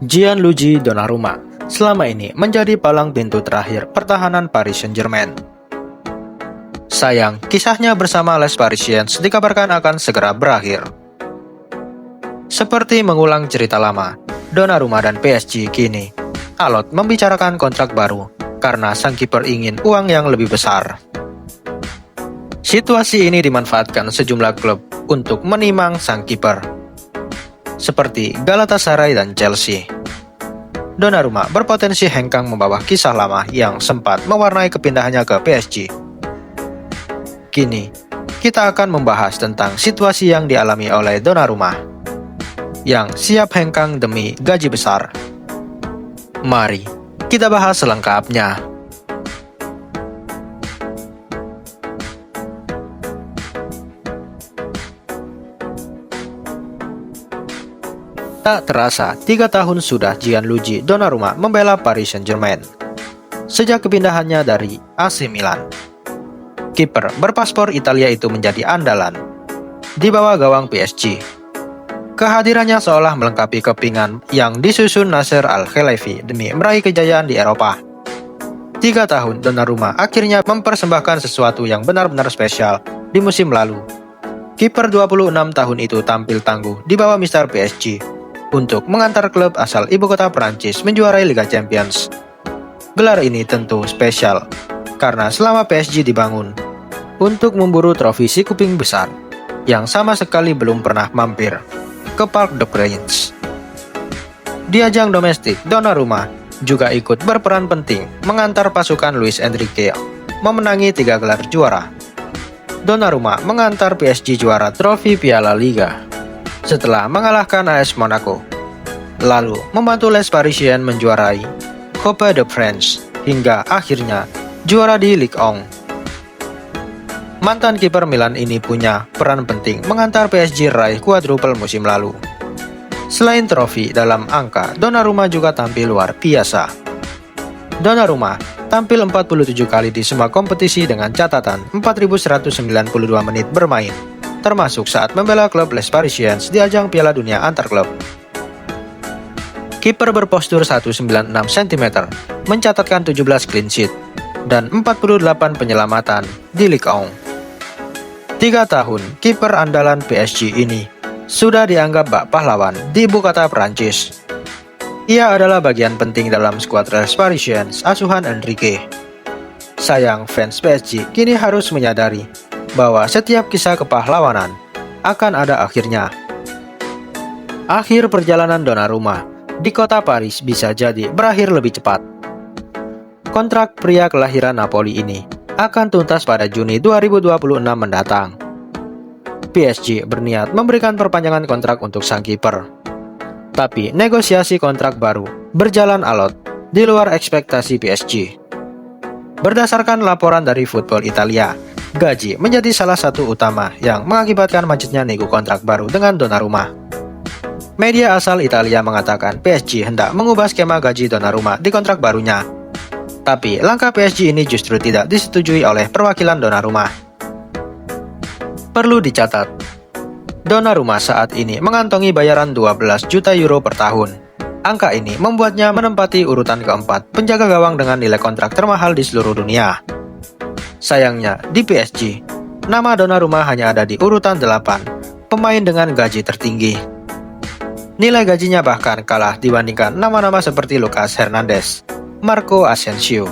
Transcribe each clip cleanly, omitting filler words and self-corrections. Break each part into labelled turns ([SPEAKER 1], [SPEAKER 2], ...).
[SPEAKER 1] Gianluigi Donnarumma selama ini menjadi palang pintu terakhir pertahanan Paris Saint-Germain. Sayang, kisahnya bersama Les Parisiens dikabarkan akan segera berakhir. Seperti mengulang cerita lama, Donnarumma dan PSG kini alot membicarakan kontrak baru karena sang kiper ingin uang yang lebih besar. Situasi ini dimanfaatkan sejumlah klub untuk menimang sang kiper, seperti Galatasaray dan Chelsea. Donnarumma berpotensi hengkang membawa kisah lama yang sempat mewarnai kepindahannya ke PSG. Kini, kita akan membahas tentang situasi yang dialami oleh Donnarumma, yang siap hengkang demi gaji besar. Mari, kita bahas selengkapnya. Tak terasa, 3 tahun sudah Gianluigi Donnarumma membela Paris Saint-Germain sejak kepindahannya dari AC Milan. Kiper berpaspor Italia itu menjadi andalan di bawah gawang PSG. Kehadirannya seolah melengkapi kepingan yang disusun Nasser Al-Khelaifi demi meraih kejayaan di Eropa. 3 tahun Donnarumma akhirnya mempersembahkan sesuatu yang benar-benar spesial di musim lalu. Kiper 26 tahun itu tampil tangguh di bawah Mister PSG untuk mengantar klub asal ibu kota Perancis menjuarai Liga Champions. Gelar ini tentu spesial karena selama PSG dibangun untuk memburu trofi si kuping besar yang sama sekali belum pernah mampir ke Parc des Princes. Di ajang domestik, Donnarumma juga ikut berperan penting mengantar pasukan Luis Enrique memenangi 3 gelar juara. Donnarumma mengantar PSG juara trofi Piala Liga setelah mengalahkan AS Monaco, lalu membantu Les Parisiens menjuarai Coupe de France hingga akhirnya juara di Ligue 1. Mantan kiper Milan ini punya peran penting mengantar PSG raih quadruple musim lalu. Selain trofi dalam angka, Donnarumma juga tampil luar biasa. Donnarumma tampil 47 kali di semua kompetisi dengan catatan 4.192 menit bermain, termasuk saat membela klub Les Parisiens di ajang Piala Dunia antar klub. Kiper berpostur 196 cm mencatatkan 17 clean sheet dan 48 penyelamatan di Ligue 1. 3 tahun kiper andalan PSG ini sudah dianggap bak pahlawan di ibu kota Perancis. Ia adalah bagian penting dalam skuad Les Parisiens asuhan Enrique. Sayang, fans PSG kini harus menyadari bahwa setiap kisah kepahlawanan akan ada akhirnya. Akhir perjalanan Donnarumma di kota Paris bisa jadi berakhir lebih cepat. Kontrak pria kelahiran Napoli ini akan tuntas pada Juni 2026 mendatang. PSG berniat memberikan perpanjangan kontrak untuk sang kiper. Tapi negosiasi kontrak baru berjalan alot di luar ekspektasi PSG. Berdasarkan laporan dari Football Italia, gaji menjadi salah satu utama yang mengakibatkan macetnya nego kontrak baru dengan Donnarumma. Media asal Italia mengatakan PSG hendak mengubah skema gaji Donnarumma di kontrak barunya. Tapi langkah PSG ini justru tidak disetujui oleh perwakilan Donnarumma. Perlu dicatat, Donnarumma saat ini mengantongi bayaran 12 juta euro per tahun. Angka ini membuatnya menempati urutan keempat penjaga gawang dengan nilai kontrak termahal di seluruh dunia. Sayangnya, di PSG, nama Donnarumma hanya ada di urutan 8 pemain dengan gaji tertinggi. Nilai gajinya bahkan kalah dibandingkan nama-nama seperti Lucas Hernandez, Marco Asensio,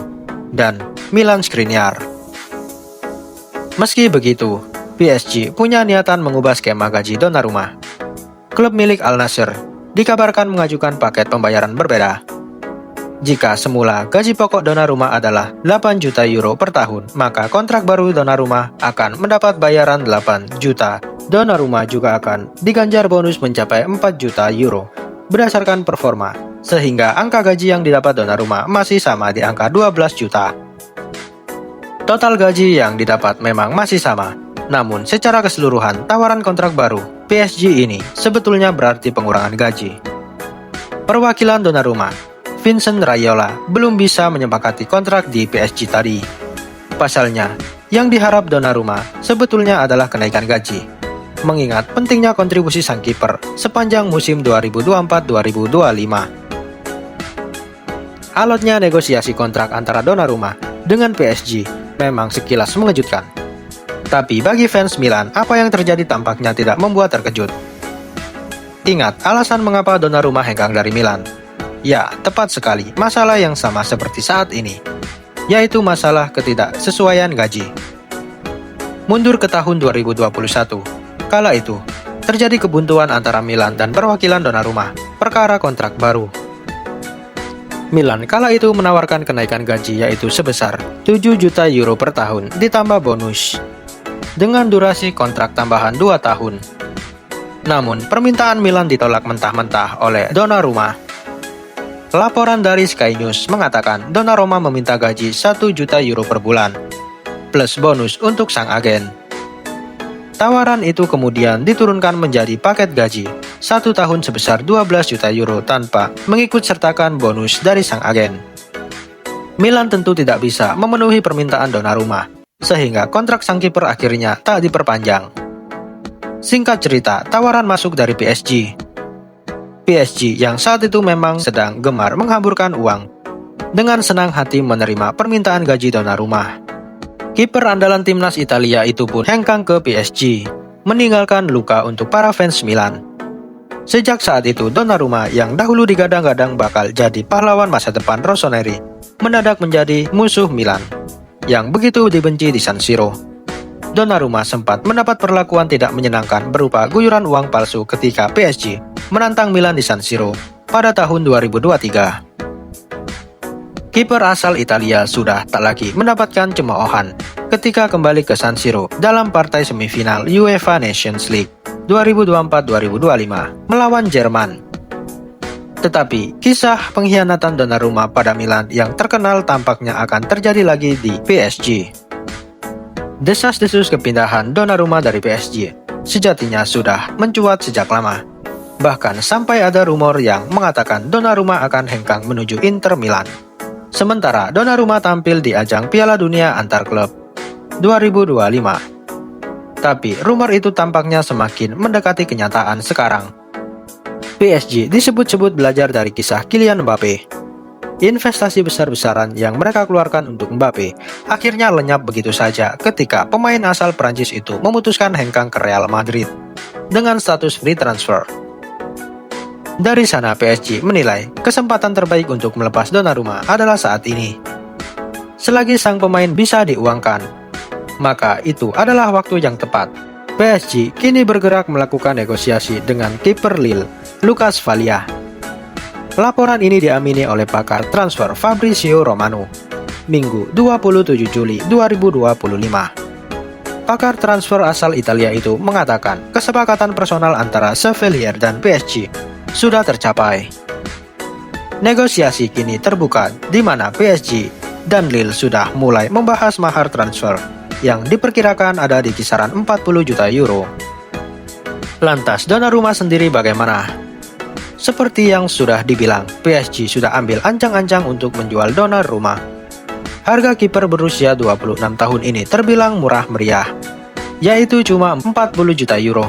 [SPEAKER 1] dan Milan Skriniar. Meski begitu, PSG punya niatan mengubah skema gaji Donnarumma. Klub milik Al Nassr dikabarkan mengajukan paket pembayaran berbeda. Jika semula gaji pokok Donnarumma adalah 8 juta euro per tahun, maka kontrak baru Donnarumma akan mendapat bayaran 8 juta. Donnarumma juga akan diganjar bonus mencapai 4 juta euro berdasarkan performa, sehingga angka gaji yang didapat Donnarumma masih sama di angka 12 juta. Total gaji yang didapat memang masih sama, namun secara keseluruhan tawaran kontrak baru PSG ini sebetulnya berarti pengurangan gaji. Perwakilan Donnarumma, Vincent Raiola, belum bisa menyepakati kontrak di PSG tadi. Pasalnya, yang diharap Donnarumma sebetulnya adalah kenaikan gaji, mengingat pentingnya kontribusi sang kiper sepanjang musim 2024-2025. Alotnya negosiasi kontrak antara Donnarumma dengan PSG memang sekilas mengejutkan. Tapi bagi fans Milan, apa yang terjadi tampaknya tidak membuat terkejut. Ingat alasan mengapa Donnarumma hengkang dari Milan? Ya, tepat sekali, masalah yang sama seperti saat ini, yaitu masalah ketidaksesuaian gaji. Mundur ke tahun 2021, kala itu terjadi kebuntuan antara Milan dan perwakilan Donnarumma, perkara kontrak baru. Milan kala itu menawarkan kenaikan gaji yaitu sebesar 7 juta euro per tahun ditambah bonus, dengan durasi kontrak tambahan 2 tahun. Namun, permintaan Milan ditolak mentah-mentah oleh Donnarumma. Laporan dari Sky News mengatakan Donnarumma meminta gaji 1 juta euro per bulan, plus bonus untuk sang agen. Tawaran itu kemudian diturunkan menjadi paket gaji 1 tahun sebesar 12 juta euro tanpa mengikut sertakan bonus dari sang agen. Milan tentu tidak bisa memenuhi permintaan Donnarumma, sehingga kontrak sang kiper akhirnya tak diperpanjang. Singkat cerita, tawaran masuk dari PSG. PSG yang saat itu memang sedang gemar menghamburkan uang, dengan senang hati menerima permintaan gaji Donnarumma. Kiper andalan timnas Italia itu pun hengkang ke PSG, meninggalkan luka untuk para fans Milan. Sejak saat itu, Donnarumma yang dahulu digadang-gadang bakal jadi pahlawan masa depan Rossoneri, mendadak menjadi musuh Milan, yang begitu dibenci di San Siro. Donnarumma sempat mendapat perlakuan tidak menyenangkan berupa guyuran uang palsu ketika PSG menantang Milan di San Siro pada tahun 2023. Kiper asal Italia sudah tak lagi mendapatkan cemoohan ketika kembali ke San Siro dalam partai semifinal UEFA Nations League 2024-2025 melawan Jerman. Tetapi, kisah pengkhianatan Donnarumma pada Milan yang terkenal tampaknya akan terjadi lagi di PSG. Desas-desus kepindahan Donnarumma dari PSG sejatinya sudah mencuat sejak lama. Bahkan sampai ada rumor yang mengatakan Donnarumma akan hengkang menuju Inter Milan. Sementara Donnarumma tampil di ajang Piala Dunia antar klub 2025. Tapi rumor itu tampaknya semakin mendekati kenyataan sekarang. PSG disebut-sebut belajar dari kisah Kylian Mbappe. Investasi besar-besaran yang mereka keluarkan untuk Mbappe akhirnya lenyap begitu saja ketika pemain asal Prancis itu memutuskan hengkang ke Real Madrid dengan status free transfer. Dari sana PSG menilai kesempatan terbaik untuk melepas Donnarumma adalah saat ini. Selagi sang pemain bisa diuangkan, maka itu adalah waktu yang tepat. PSG kini bergerak melakukan negosiasi dengan kiper Lille, Lucas Valiah. Laporan ini diamini oleh pakar transfer Fabrizio Romano, Minggu 27 Juli 2025. Pakar transfer asal Italia itu mengatakan kesepakatan personal antara Sevilla dan PSG sudah tercapai. Negosiasi kini terbuka di mana PSG dan Lille sudah mulai membahas mahar transfer yang diperkirakan ada di kisaran 40 juta euro. Lantas Donnarumma sendiri bagaimana? Seperti yang sudah dibilang, PSG sudah ambil ancang-ancang untuk menjual Donnarumma. Harga kiper berusia 26 tahun ini terbilang murah meriah, yaitu cuma 40 juta euro.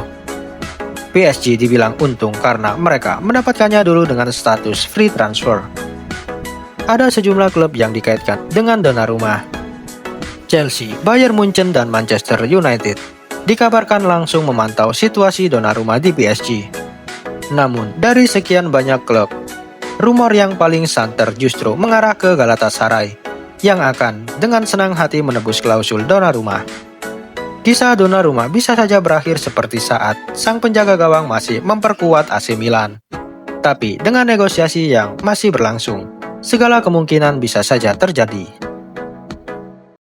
[SPEAKER 1] PSG dibilang untung karena mereka mendapatkannya dulu dengan status free transfer. Ada sejumlah klub yang dikaitkan dengan Donnarumma. Chelsea, Bayern Munchen, dan Manchester United dikabarkan langsung memantau situasi Donnarumma di PSG. Namun, dari sekian banyak klub, rumor yang paling santer justru mengarah ke Galatasaray, yang akan dengan senang hati menebus klausul Donnarumma. Kisah Donnarumma bisa saja berakhir seperti saat sang penjaga gawang masih memperkuat AC Milan. Tapi dengan negosiasi yang masih berlangsung, segala kemungkinan bisa saja terjadi.